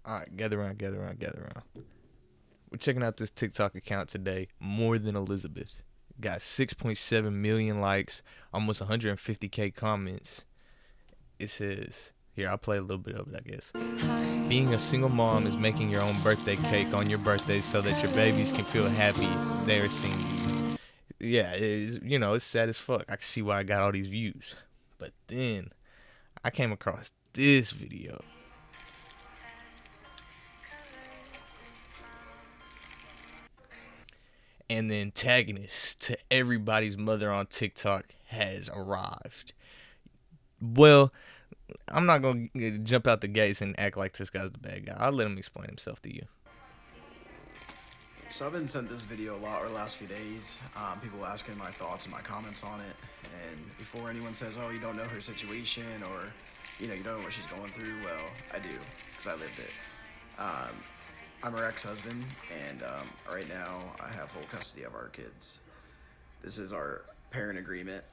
All right, gather around, gather around, gather around. We're checking out this TikTok account today. More Than Elizabeth. Got 6.7 million likes, almost 150K comments. It says, here, I'll play a little bit of it, I guess. Being a single mom is making your own birthday cake on your birthday so that your babies can feel happy they're seeing you. Yeah, it's sad as fuck. I can see why I got all these views. But then I came across this video. And the antagonist to everybody's mother on TikTok has arrived. Well, I'm not going to jump out the gates and act like this guy's the bad guy. I'll let him explain himself to you. So I've been sent this video a lot over the last few days. People asking my thoughts and my comments on it. And before anyone says, oh, you don't know her situation or, you don't know what she's going through, well, I do, because I lived it. I'm her ex-husband, and right now I have full custody of our kids. This is our parent agreement.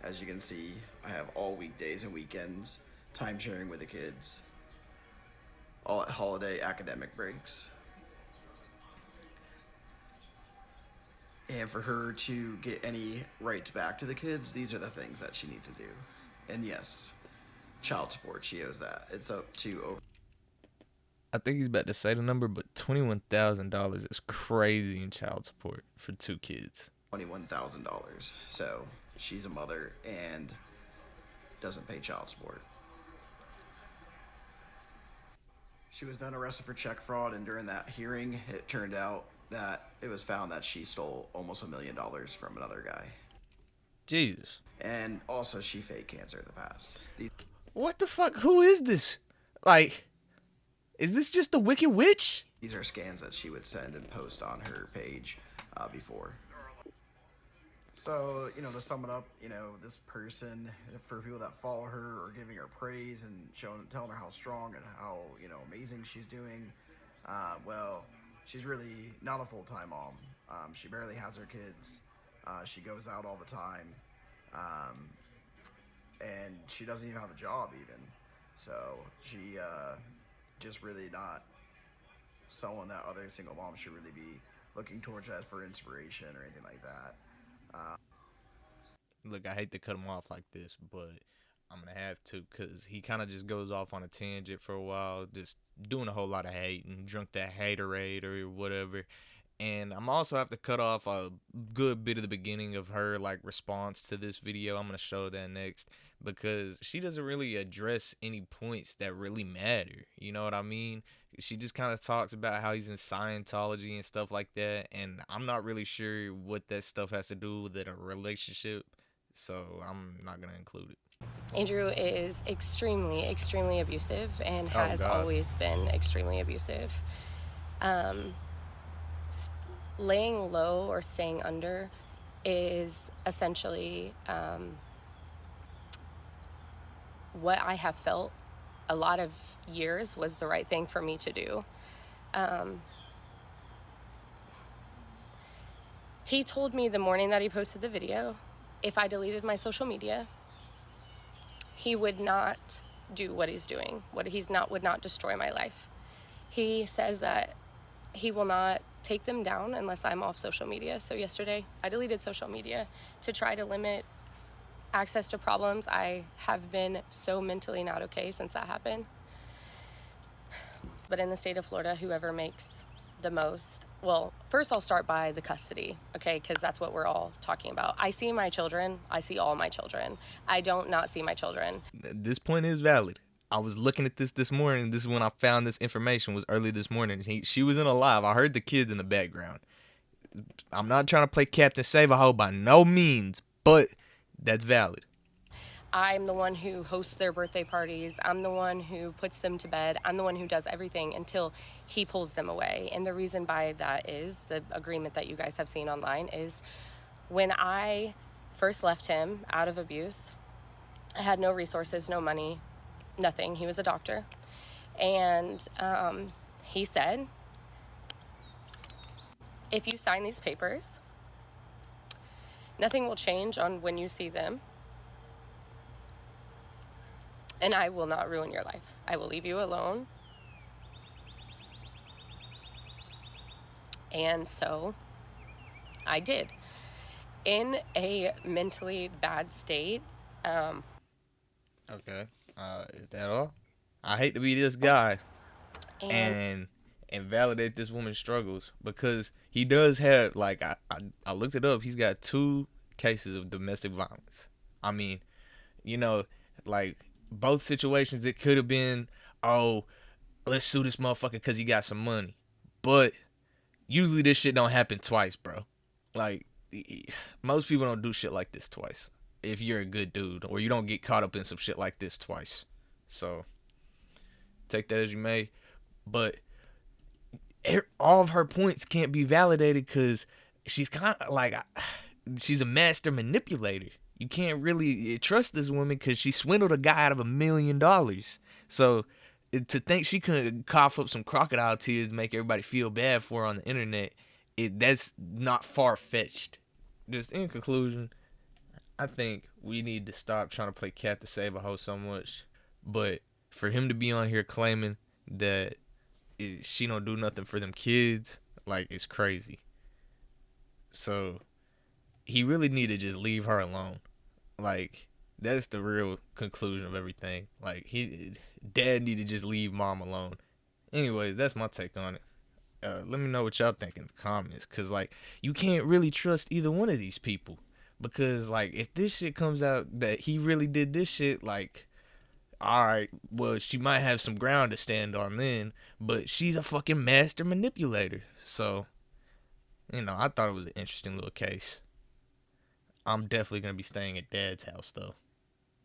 As you can see, I have all weekdays and weekends, time sharing with the kids, all at holiday academic breaks. And for her to get any rights back to the kids, these are the things that she needs to do. And yes, child support, she owes that. It's up to over. I think he's about to say the number, but $21,000 is crazy in child support for 2 kids. $21,000. So she's a mother and doesn't pay child support. She was then arrested for check fraud, and during that hearing, it turned out that it was found that she stole almost $1 million from another guy. Jesus. And also, she faked cancer in the past. What the fuck? Who is this? Like, is this just the Wicked Witch? These are scans that she would send and post on her page before. So, to sum it up, this person, for people that follow her or giving her praise and telling her how strong and how, amazing she's doing, well, she's really not a full-time mom. She barely has her kids. She goes out all the time. And she doesn't even have a job even. So she just really not someone that other single moms should really be looking towards as for inspiration or anything like that. Look, I hate to cut him off like this, but I'm going to have to, because he kind of just goes off on a tangent for a while, just doing a whole lot of hate and drunk that haterade or whatever. And I'm also have to cut off a good bit of the beginning of her response to this video. I'm going to show that next, because she doesn't really address any points that really matter. You know what I mean? She just kind of talks about how he's in Scientology and stuff like that, and I'm not really sure what that stuff has to do with a relationship, so I'm not going to include it. Andrew is extremely, extremely abusive and has always been extremely abusive. Laying low or staying under is essentially what I have felt a lot of years was the right thing for me to do. He told me the morning that he posted the video, if I deleted my social media, he would not do what he's doing. Would not destroy my life. He says that he will not take them down unless I'm off social media. So yesterday, I deleted social media to try to limit access to problems. I have been so mentally not okay since that happened. But in the state of Florida, whoever makes the most, well, first I'll start by the custody, okay, because that's what we're all talking about. I see my children. I see all my children. I don't not see my children. This point is valid. I was looking at this morning. This is when I found this information, was early this morning. She was in a live. I heard the kids in the background. I'm not trying to play Captain Save-A-Ho by no means, but that's valid. I'm the one who hosts their birthday parties. I'm the one who puts them to bed. I'm the one who does everything until he pulls them away. And the reason by that is the agreement that you guys have seen online is when I first left him out of abuse, I had no resources, no money, nothing. He was a doctor. And he said, if you sign these papers, nothing will change on when you see them. And I will not ruin your life. I will leave you alone. And so I did. In a mentally bad state. Okay. Is that all? I hate to be this guy And and validate this woman's struggles because he does have like I looked it up. He's got 2 cases of domestic violence. I mean, you know, like both situations, it could have been, oh, let's sue this motherfucker because he got some money, but usually this shit don't happen twice, bro. Like most people don't do shit like this twice. If you're a good dude, or you don't get caught up in some shit like this twice. So take that as you may, but all of her points can't be validated because she's kind of like she's a master manipulator. You can't really trust this woman because she swindled a guy out of $1 million. So to think she could cough up some crocodile tears to make everybody feel bad for her on the internet, that's not far fetched. Just in conclusion, I think we need to stop trying to play cat to save a hoe so much. But for him to be on here claiming that she don't do nothing for them kids, like, it's crazy. So he really need to just leave her alone. Like, that's the real conclusion of everything. Like, dad need to just leave mom alone. Anyways, that's my take on it. Let me know what y'all think in the comments, cause like you can't really trust either one of these people, because like if this shit comes out that he really did this shit, like, all right, well, she might have some ground to stand on then, but she's a fucking master manipulator. So, I thought it was an interesting little case. I'm definitely gonna be staying at dad's house though.